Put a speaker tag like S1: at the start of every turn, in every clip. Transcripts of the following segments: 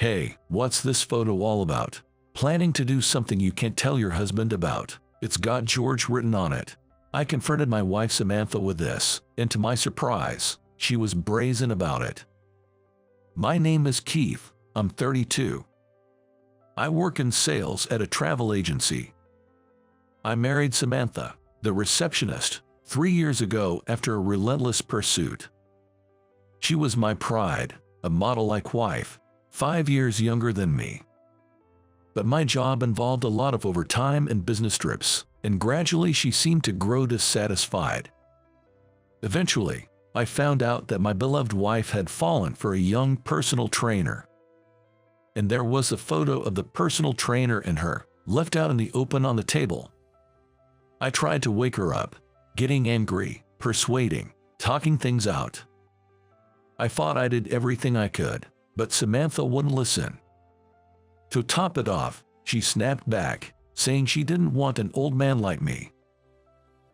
S1: Hey, what's this photo all about? Planning to do something you can't tell your husband about. It's got George written on it. I confronted my wife Samantha with this, and to my surprise, she was brazen about it. My name is Keith. I'm 32. I work in sales at a travel agency. I married Samantha, the receptionist, 3 years ago after a relentless pursuit. She was my pride, a model-like wife, 5 years younger than me. But my job involved a lot of overtime and business trips, and gradually she seemed to grow dissatisfied. Eventually, I found out that my beloved wife had fallen for a young personal trainer. And there was a photo of the personal trainer and her, left out in the open on the table. I tried to wake her up, getting angry, persuading, talking things out. I thought I did everything I could, but Samantha wouldn't listen. To top it off, she snapped back, saying she didn't want an old man like me.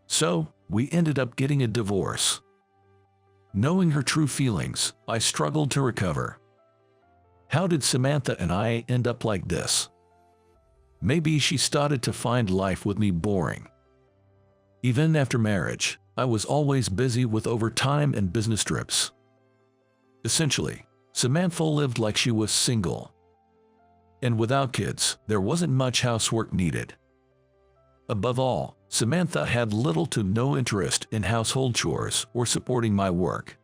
S1: So, we ended up getting a divorce. Knowing her true feelings, I struggled to recover. How did Samantha and I end up like this? Maybe she started to find life with me boring. Even after marriage, I was always busy with overtime and business trips. Essentially, Samantha lived like she was single. And without kids, there wasn't much housework needed. Above all, Samantha had little to no interest in household chores or supporting my work.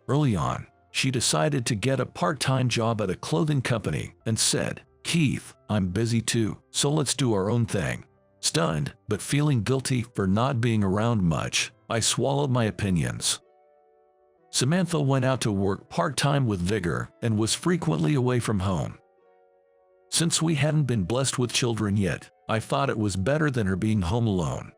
S1: Early on, she decided to get a part-time job at a clothing company and said, "Keith, I'm busy too, so let's do our own thing." Stunned, but feeling guilty for not being around much, I swallowed my opinions. Samantha went out to work part-time with vigor and was frequently away from home. Since we hadn't been blessed with children yet, I thought it was better than her being home alone.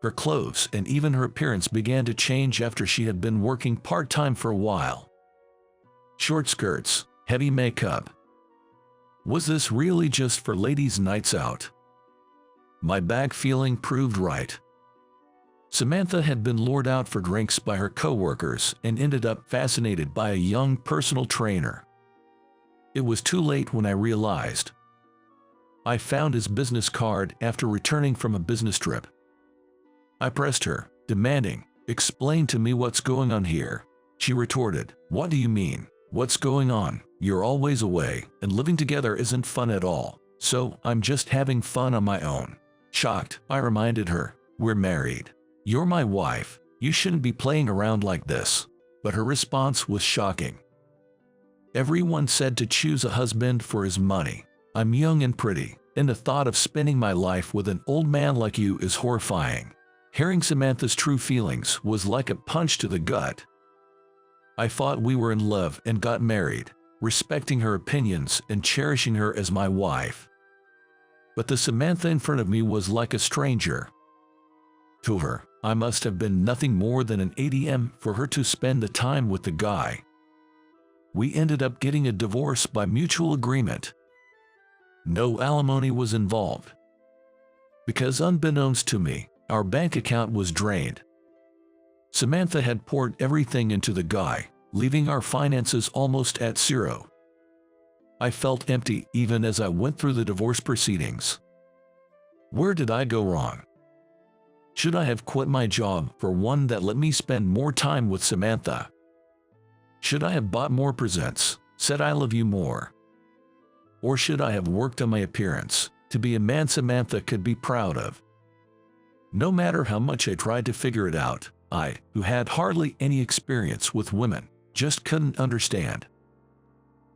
S1: Her clothes and even her appearance began to change after she had been working part-time for a while. Short skirts, heavy makeup. Was this really just for ladies' nights out? My bag feeling proved right. Samantha had been lured out for drinks by her coworkers and ended up fascinated by a young personal trainer. It was too late when I realized. I found his business card after returning from a business trip. I pressed her, demanding, "Explain to me what's going on here." She retorted, "What do you mean? What's going on? You're always away, and living together isn't fun at all, so I'm just having fun on my own." Shocked, I reminded her, "We're married. You're my wife. You shouldn't be playing around like this." But her response was shocking. "Everyone said to choose a husband for his money. I'm young and pretty, and the thought of spending my life with an old man like you is horrifying." Hearing Samantha's true feelings was like a punch to the gut. I thought we were in love and got married, respecting her opinions and cherishing her as my wife. But the Samantha in front of me was like a stranger. To her, I must have been nothing more than an ATM for her to spend the time with the guy. We ended up getting a divorce by mutual agreement. No alimony was involved. Because unbeknownst to me, our bank account was drained. Samantha had poured everything into the guy, leaving our finances almost at zero. I felt empty even as I went through the divorce proceedings. Where did I go wrong? Should I have quit my job for one that let me spend more time with Samantha? Should I have bought more presents, said I love you more? Or should I have worked on my appearance, to be a man Samantha could be proud of? No matter how much I tried to figure it out, I, who had hardly any experience with women, just couldn't understand.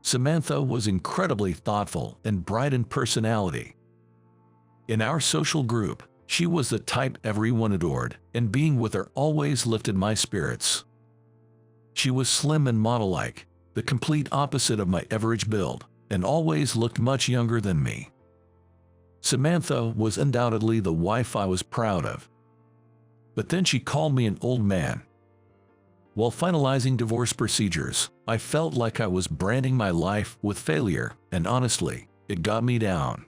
S1: Samantha was incredibly thoughtful and bright in personality. In our social group, she was the type everyone adored, and being with her always lifted my spirits. She was slim and model-like, the complete opposite of my average build, and always looked much younger than me. Samantha was undoubtedly the wife I was proud of. But then she called me an old man. While finalizing divorce procedures, I felt like I was branding my life with failure, and honestly, it got me down.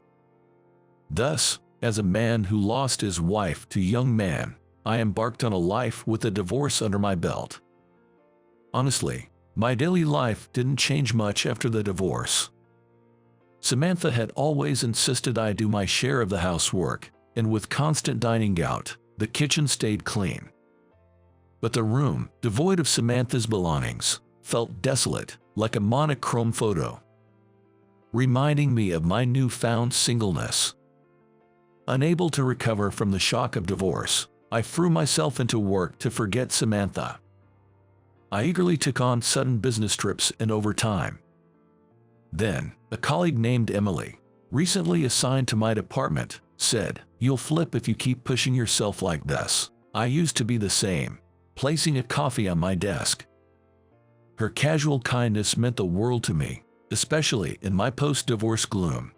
S1: Thus, as a man who lost his wife to a young man, I embarked on a life with a divorce under my belt. Honestly, My daily life didn't change much after the divorce. Samantha had always insisted I do my share of the housework, and with constant dining out, the kitchen stayed clean. But the room, devoid of Samantha's belongings, felt desolate, like a monochrome photo, reminding me of my newfound singleness. Unable to recover from the shock of divorce, I threw myself into work to forget Samantha. I eagerly took on sudden business trips and overtime. Then, a colleague named Emily, recently assigned to my department, said, "You'll flip if you keep pushing yourself like this." I used to be the same, placing a coffee on my desk. Her casual kindness meant the world to me, especially in my post-divorce gloom.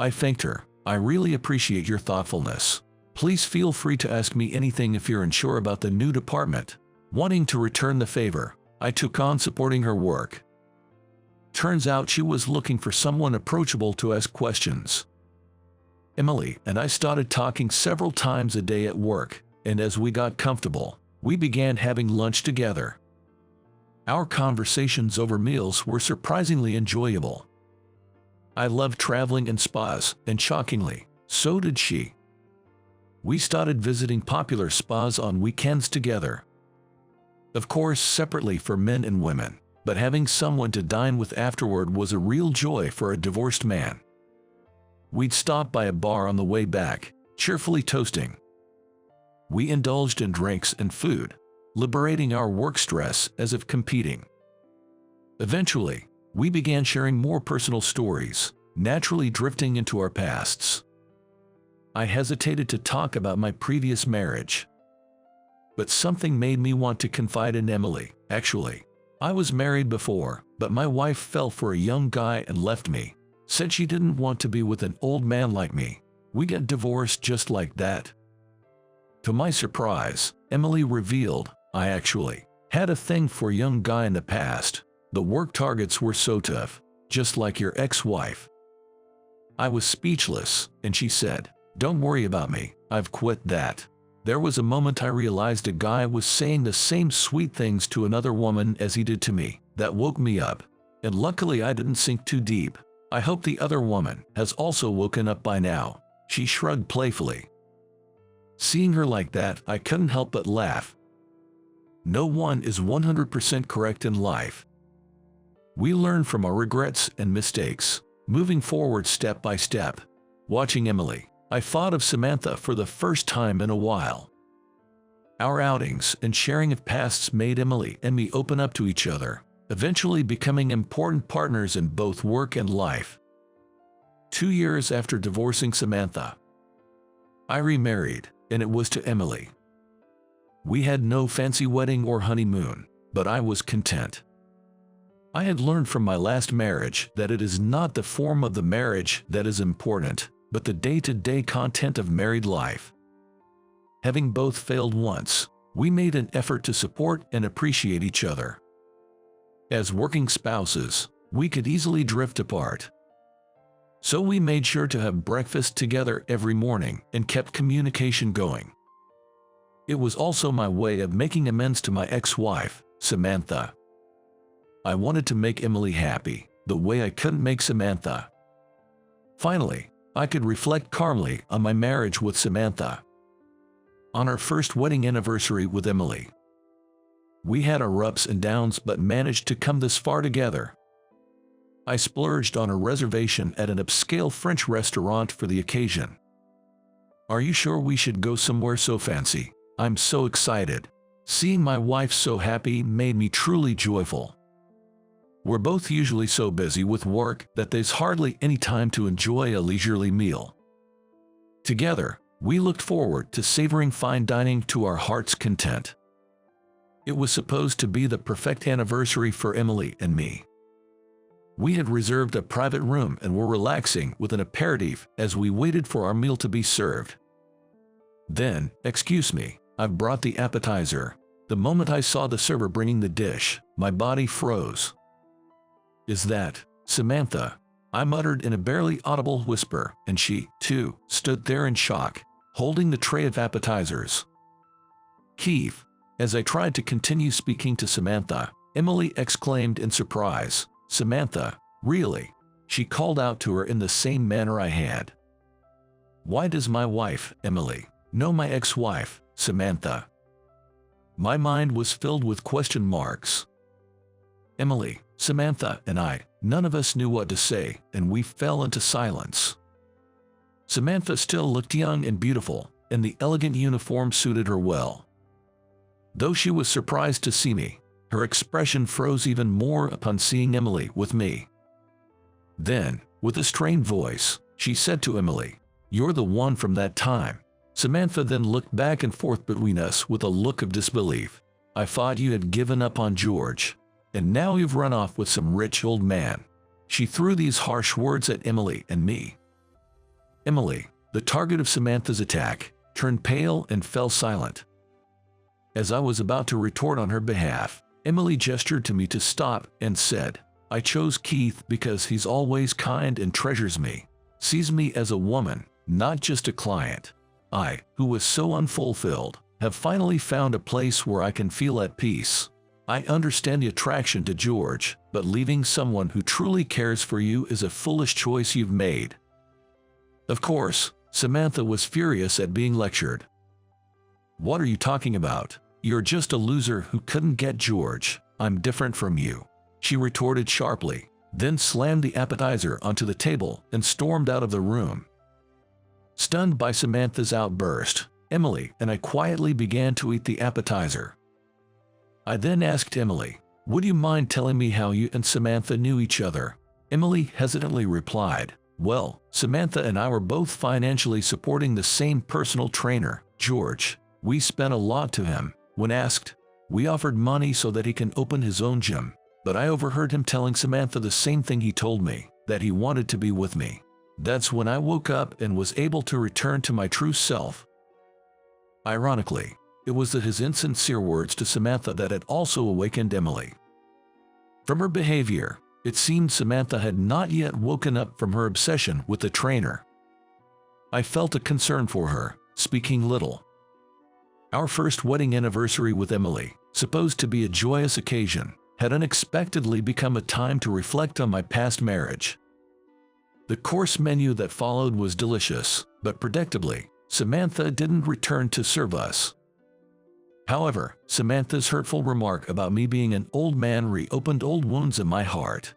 S1: I thanked her. "I really appreciate your thoughtfulness. Please feel free to ask me anything if you're unsure about the new department." Wanting to return the favor, I took on supporting her work. Turns out she was looking for someone approachable to ask questions. Emily and I started talking several times a day at work, and as we got comfortable, we began having lunch together. Our conversations over meals were surprisingly enjoyable. I loved traveling and spas, and shockingly, so did she. We started visiting popular spas on weekends together. Of course, separately for men and women, but having someone to dine with afterward was a real joy for a divorced man. We'd stop by a bar on the way back, cheerfully toasting. We indulged in drinks and food, liberating our work stress as if competing. Eventually, we began sharing more personal stories, naturally drifting into our pasts. I hesitated to talk about my previous marriage, but something made me want to confide in Emily. Actually, I was married before, but my wife fell for a young guy and left me. Said she didn't want to be with an old man like me. We got divorced just like that. To my surprise, Emily revealed I actually had a thing for a young guy in the past. The work targets were so tough, just like your ex-wife. I was speechless, and she said, "Don't worry about me, I've quit that." There was a moment I realized a guy was saying the same sweet things to another woman as he did to me. That woke me up, and luckily I didn't sink too deep. I hope the other woman has also woken up by now. She shrugged playfully. Seeing her like that, I couldn't help but laugh. No one is 100% correct in life. We learn from our regrets and mistakes, moving forward step by step. Watching Emily, I thought of Samantha for the first time in a while. Our outings and sharing of pasts made Emily and me open up to each other, eventually becoming important partners in both work and life. 2 years after divorcing Samantha, I remarried, and it was to Emily. We had no fancy wedding or honeymoon, but I was content. I had learned from my last marriage that it is not the form of the marriage that is important, but the day-to-day content of married life. Having both failed once, we made an effort to support and appreciate each other. As working spouses, we could easily drift apart. So we made sure to have breakfast together every morning and kept communication going. It was also my way of making amends to my ex-wife, Samantha. I wanted to make Emily happy, the way I couldn't make Samantha. Finally, I could reflect calmly on my marriage with Samantha. On our first wedding anniversary with Emily, we had our ups and downs but managed to come this far together. I splurged on a reservation at an upscale French restaurant for the occasion. "Are you sure we should go somewhere so fancy? I'm so excited." Seeing my wife so happy made me truly joyful. We're both usually so busy with work that there's hardly any time to enjoy a leisurely meal. Together, we looked forward to savoring fine dining to our heart's content. It was supposed to be the perfect anniversary for Emily and me. We had reserved a private room and were relaxing with an aperitif as we waited for our meal to be served. Then, "Excuse me, I've brought the appetizer." The moment I saw the server bringing the dish, my body froze. "Is that Samantha?" I muttered in a barely audible whisper, and she, too, stood there in shock, holding the tray of appetizers. Keith, as I tried to continue speaking to Samantha, Emily exclaimed in surprise. Samantha, really? She called out to her in the same manner I had. Why does my wife, Emily, know my ex-wife, Samantha? My mind was filled with question marks. Emily, Samantha, and I, none of us knew what to say, and we fell into silence. Samantha still looked young and beautiful, and the elegant uniform suited her well. Though she was surprised to see me, her expression froze even more upon seeing Emily with me. Then, with a strained voice, she said to Emily, "You're the one from that time." Samantha then looked back and forth between us with a look of disbelief. "I thought you had given up on George, and now you've run off with some rich old man." She threw these harsh words at Emily and me. Emily, the target of Samantha's attack, turned pale and fell silent. As I was about to retort on her behalf, Emily gestured to me to stop and said, "I chose Keith because he's always kind and treasures me, sees me as a woman, not just a client. I, who was so unfulfilled, have finally found a place where I can feel at peace. I understand the attraction to George, but leaving someone who truly cares for you is a foolish choice you've made." Of course, Samantha was furious at being lectured. "What are you talking about? You're just a loser who couldn't get George. I'm different from you," she retorted sharply, then slammed the appetizer onto the table and stormed out of the room. Stunned by Samantha's outburst, Emily and I quietly began to eat the appetizer. I then asked Emily, "Would you mind telling me how you and Samantha knew each other?" Emily hesitantly replied, "Well, Samantha and I were both financially supporting the same personal trainer, George. We spent a lot to him. When asked, we offered money so that he can open his own gym, but I overheard him telling Samantha the same thing he told me, that he wanted to be with me. That's when I woke up and was able to return to my true self." Ironically, it was his insincere words to Samantha that had also awakened Emily. From her behavior, it seemed Samantha had not yet woken up from her obsession with the trainer. I felt a concern for her, speaking little. Our first wedding anniversary with Emily, supposed to be a joyous occasion, had unexpectedly become a time to reflect on my past marriage. The course menu that followed was delicious, but predictably, Samantha didn't return to serve us. However, Samantha's hurtful remark about me being an old man reopened old wounds in my heart.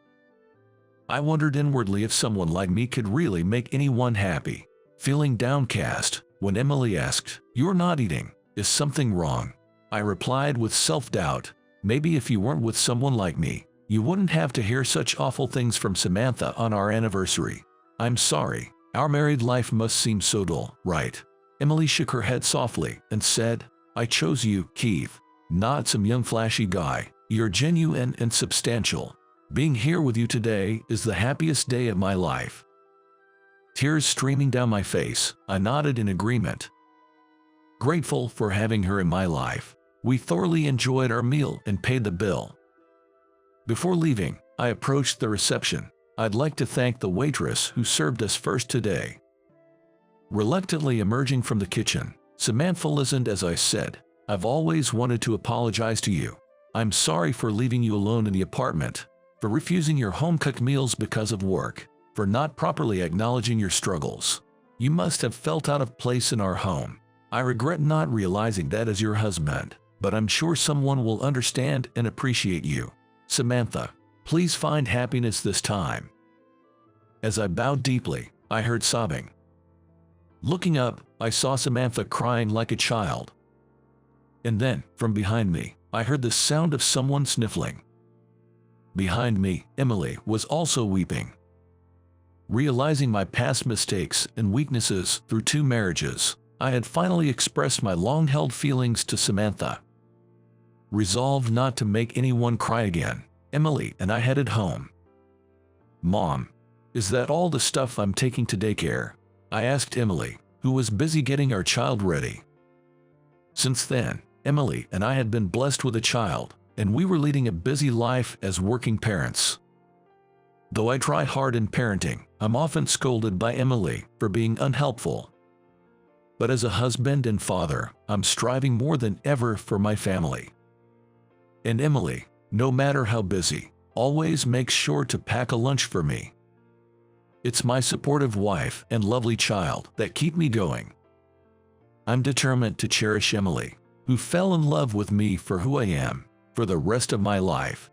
S1: I wondered inwardly if someone like me could really make anyone happy. Feeling downcast, when Emily asked, "You're not eating, is something wrong?" I replied with self-doubt, "Maybe if you weren't with someone like me, you wouldn't have to hear such awful things from Samantha on our anniversary. I'm sorry, our married life must seem so dull, right?" Emily shook her head softly and said, "I chose you, Keith, not some young flashy guy. You're genuine and substantial. Being here with you today is the happiest day of my life." Tears streaming down my face, I nodded in agreement. Grateful for having her in my life, we thoroughly enjoyed our meal and paid the bill. Before leaving, I approached the reception. "I'd like to thank the waitress who served us first today." Reluctantly emerging from the kitchen, Samantha listened as I said, "I've always wanted to apologize to you. I'm sorry for leaving you alone in the apartment, for refusing your home-cooked meals because of work, for not properly acknowledging your struggles. You must have felt out of place in our home. I regret not realizing that as your husband, but I'm sure someone will understand and appreciate you. Samantha, please find happiness this time." As I bowed deeply, I heard sobbing. Looking up, I saw Samantha crying like a child. And then, from behind me, I heard the sound of someone sniffling. Behind me, Emily was also weeping. Realizing my past mistakes and weaknesses through 2 marriages, I had finally expressed my long-held feelings to Samantha. Resolved not to make anyone cry again, Emily and I headed home. "Mom, is that all the stuff I'm taking to daycare?" I asked Emily, who was busy getting our child ready. Since then, Emily and I had been blessed with a child, and we were leading a busy life as working parents. Though I try hard in parenting, I'm often scolded by Emily for being unhelpful. But as a husband and father, I'm striving more than ever for my family. And Emily, No matter how busy, always makes sure to pack a lunch for me. It's my supportive wife and lovely child that keep me going. I'm determined to cherish Emily, who fell in love with me for who I am, for the rest of my life.